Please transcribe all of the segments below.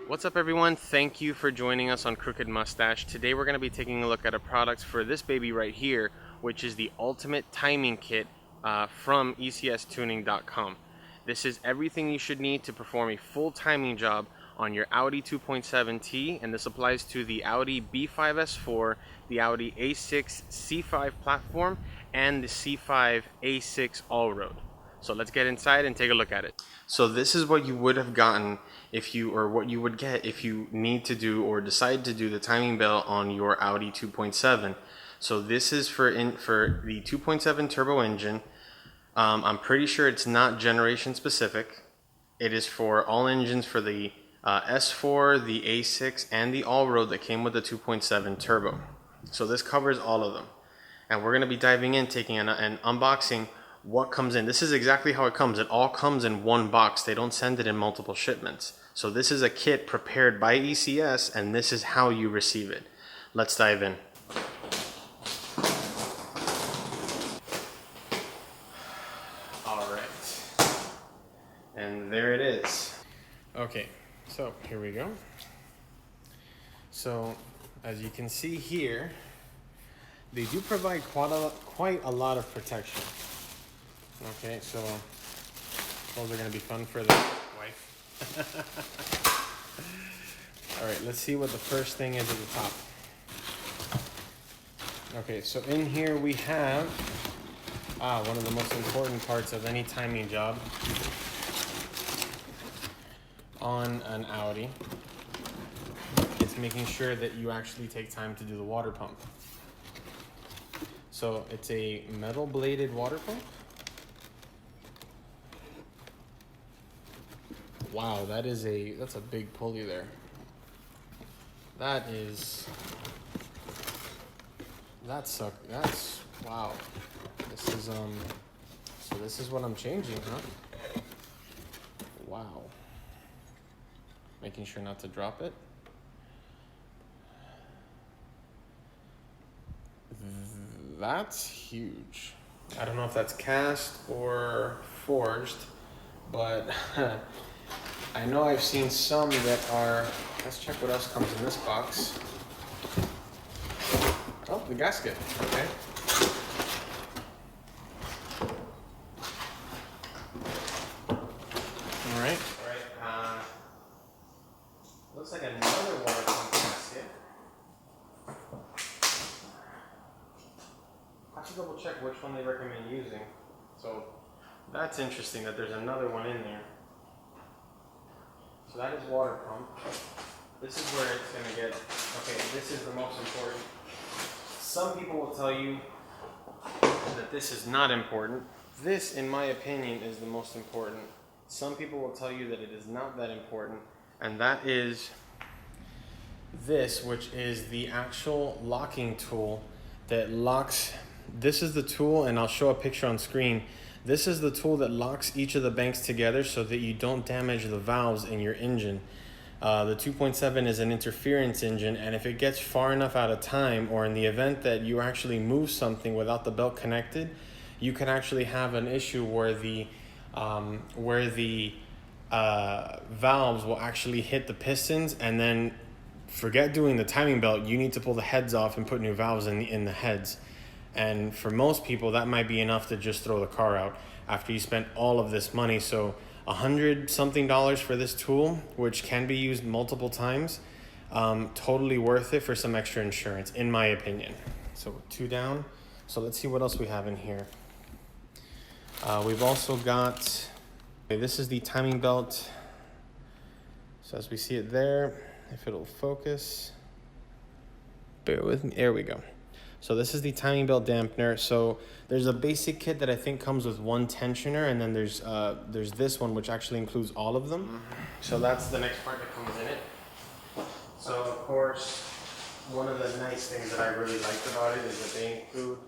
What's up everyone? Thank you for joining us on Crooked Mustache. Today we're going to be taking a look at a product for this baby right here, which is the Ultimate Timing Kit from ECStuning.com. This is everything you should need to perform a full timing job on your Audi 2.7T, and this applies to the Audi B5S4, the Audi A6 C5 platform, and the C5 A6 All-Road. So let's get inside and take a look at it. So this is what you would have gotten if you, or what you would get if you need to do or decide to do the timing belt on your Audi 2.7. So this is for the 2.7 turbo engine. I'm pretty sure it's not generation specific. It is for all engines for the S4, the A6, and the All-Road that came with the 2.7 turbo. So this covers all of them. And we're going to be diving in, taking an unboxing what comes in. This is exactly how it comes. It all comes in one box. They don't send it in multiple shipments. So this is a kit prepared by ECS, and this is how you receive it. Let's dive in. All right. And there it is. Okay, so here we go. So as you can see here, they do provide quite a lot of protection. Okay, so those are going to be fun for the wife. All right, let's see what the first thing is at the top. Okay, so in here we have one of the most important parts of any timing job on an Audi. It's making sure that you actually take time to do the water pump. So it's a metal bladed water pump. Wow, that's a big pulley there. That's wow. This is so this is what I'm changing, huh? Wow. Making sure not to drop it. That's huge. I don't know if that's cast or forged, but I know I've seen some that are. Let's check what else comes in this box. Oh, the gasket. Okay. All right. Looks like another water pump gasket. I have to double check which one they recommend using. So that's interesting that there's another one in there. So that is water pump. This is where it's going to get, okay, this is the most important. Some people will tell you that this is not important. This, in my opinion, is the most important. Some people will tell you that it is not that important, and that is this, which is the actual locking tool that locks. This is the tool, and I'll show a picture on screen. This is the tool that locks each of the banks together so that you don't damage the valves in your engine. The 2.7 is an interference engine, and if it gets far enough out of time, or in the event that you actually move something without the belt connected, you can actually have an issue where the valves will actually hit the pistons, and then forget doing the timing belt. You need to pull the heads off and put new valves in the heads. And for most people, that might be enough to just throw the car out after you spent all of this money. So $100 something for this tool, which can be used multiple times, totally worth it for some extra insurance, in my opinion. So we're 2 down. So let's see what else we have in here. We've also got, okay, this is the timing belt. So as we see it there, if it'll focus, bear with me, there we go. So this is the timing belt dampener. So there's a basic kit that I think comes with one tensioner, and then there's this one which actually includes all of them. So that's the next part that comes in it. So of course, one of the nice things that I really liked about it is that they include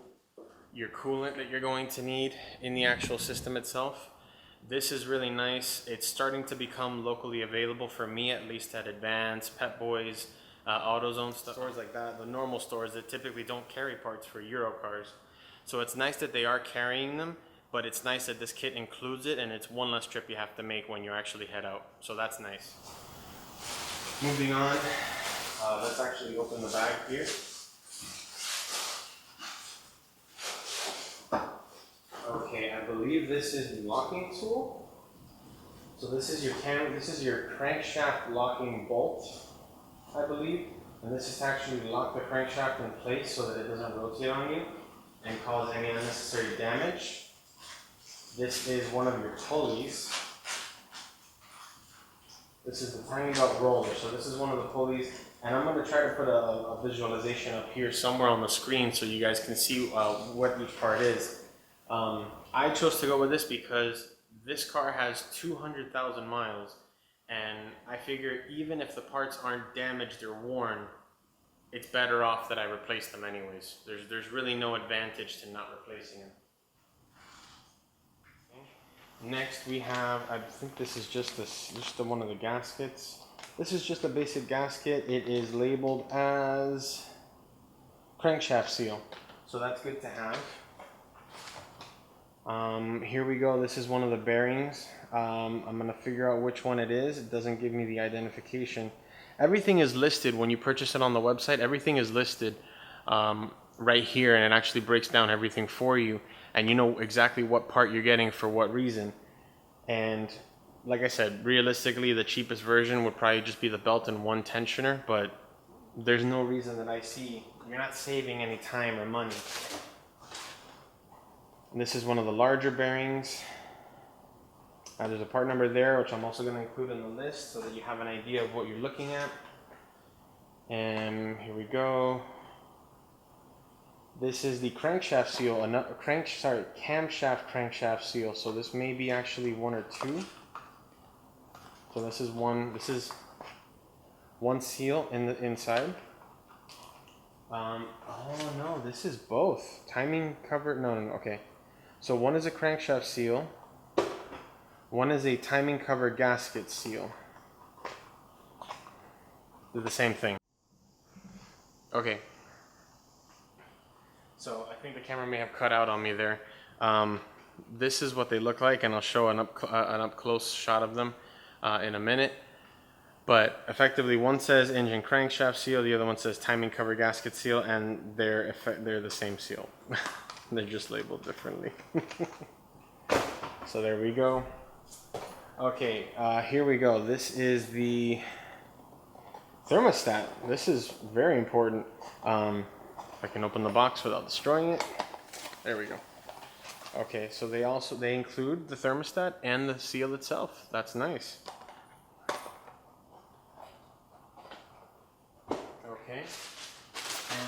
your coolant that you're going to need in the actual system itself. This is really nice. It's starting to become locally available for me, at least at Advance, Pep Boys, AutoZone stores like that, the normal stores that typically don't carry parts for Euro cars. So it's nice that they are carrying them, but it's nice that this kit includes it, and it's one less trip you have to make when you actually head out. So that's nice. Moving on, let's actually open the bag here. Okay, I believe this is the locking tool. So this is your crankshaft locking bolt, I believe. And this is to actually lock the crankshaft in place so that it doesn't rotate on you and cause any unnecessary damage. This is one of your pulleys. This is the timing belt roller. So this is one of the pulleys, and I'm going to try to put a visualization up here somewhere on the screen so you guys can see what each part is. I chose to go with this because this car has 200,000 miles, and I figure even if the parts aren't damaged or worn, it's better off that I replace them anyways. There's really no advantage to not replacing them. Next we have, I think this is just one of the gaskets. This is just a basic gasket. It is labeled as crankshaft seal, so that's good to have. Here we go. This is one of the bearings. I'm gonna figure out which one it is. It doesn't give me the identification. Everything is listed when you purchase it on the website. Everything is listed right here, and it actually breaks down everything for you, and you know exactly what part you're getting for what reason. And like I said, realistically, the cheapest version would probably just be the belt and one tensioner, but there's no reason that I see. You're not saving any time or money. And this is one of the larger bearings. There's a part number there, which I'm also going to include in the list so that you have an idea of what you're looking at. And here we go. This is the crankshaft seal, camshaft crankshaft seal. So this may be actually one or two. So this is one seal in the inside. Oh no, this is both. Timing cover, no, okay. So one is a crankshaft seal. One is a timing cover gasket seal. They're the same thing. Okay. So I think the camera may have cut out on me there. This is what they look like, and I'll show an up close shot of them in a minute. But effectively, one says engine crankshaft seal, the other one says timing cover gasket seal, and they're the same seal. They're just labeled differently. So there we go. Okay, here we go. This is the thermostat. This is very important. I can open the box without destroying it. There we go. Okay, so they include the thermostat and the seal itself. That's nice. Okay,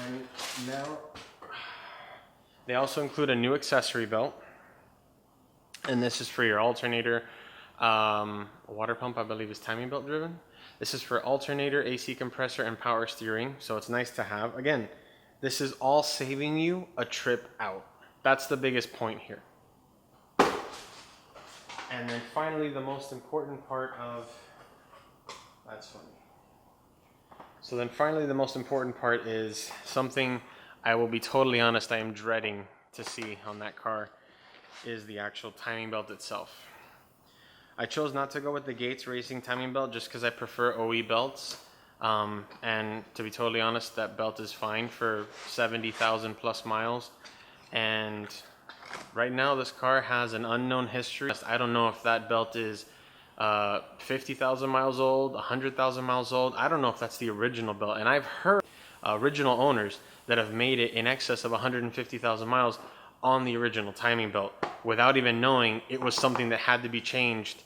and now they also include a new accessory belt, and this is for your alternator. Water pump, I believe, is timing belt driven. This is for alternator, AC compressor, and power steering, so it's nice to have. Again, this is all saving you a trip out. That's the biggest point here. And then finally, the most important part of, that's funny. So then finally, the most important part is something I will be totally honest, I am dreading to see on that car, is the actual timing belt itself. I chose not to go with the Gates Racing timing belt just because I prefer OE belts. And to be totally honest, that belt is fine for 70,000 plus miles. And right now this car has an unknown history. I don't know if that belt is 50,000 miles old, 100,000 miles old. I don't know if that's the original belt. And I've heard original owners that have made it in excess of 150,000 miles on the original timing belt without even knowing it was something that had to be changed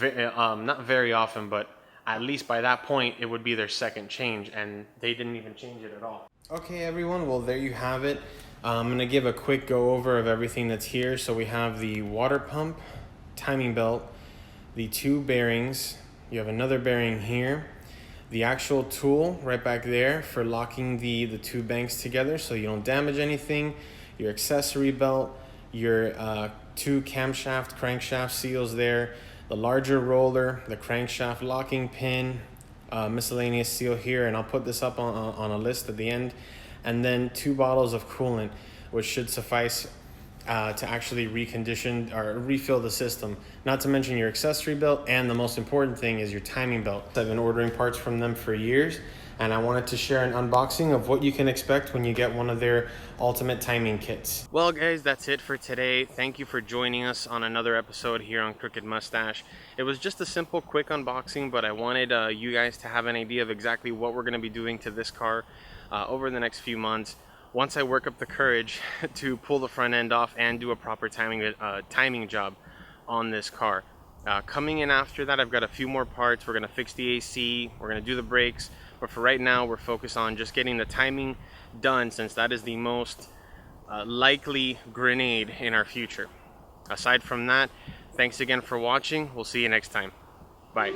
not very often, but at least by that point it would be their second change, and they didn't even change it at all. Okay everyone, well there you have it. I'm going to give a quick go over of everything that's here. So we have the water pump, timing belt, the two bearings, you have another bearing here, the actual tool right back there for locking the two banks together so you don't damage anything, your accessory belt, your two camshaft crankshaft seals there, the larger roller, the crankshaft locking pin, miscellaneous seal here, and I'll put this up on a list at the end, and then 2 bottles of coolant, which should suffice to actually recondition or refill the system. Not to mention your accessory belt, and the most important thing is your timing belt. I've been ordering parts from them for years, and I wanted to share an unboxing of what you can expect when you get one of their Ultimate Timing Kits. Well guys, that's it for today. Thank you for joining us on another episode here on Crooked Mustache. It was just a simple, quick unboxing, but I wanted you guys to have an idea of exactly what we're going to be doing to this car over the next few months. Once I work up the courage to pull the front end off and do a proper timing job on this car. Coming in after that, I've got a few more parts. We're going to fix the AC, we're going to do the brakes, but for right now we're focused on just getting the timing done, since that is the most likely grenade in our future. Aside from that, thanks again for watching. We'll see you next time. Bye.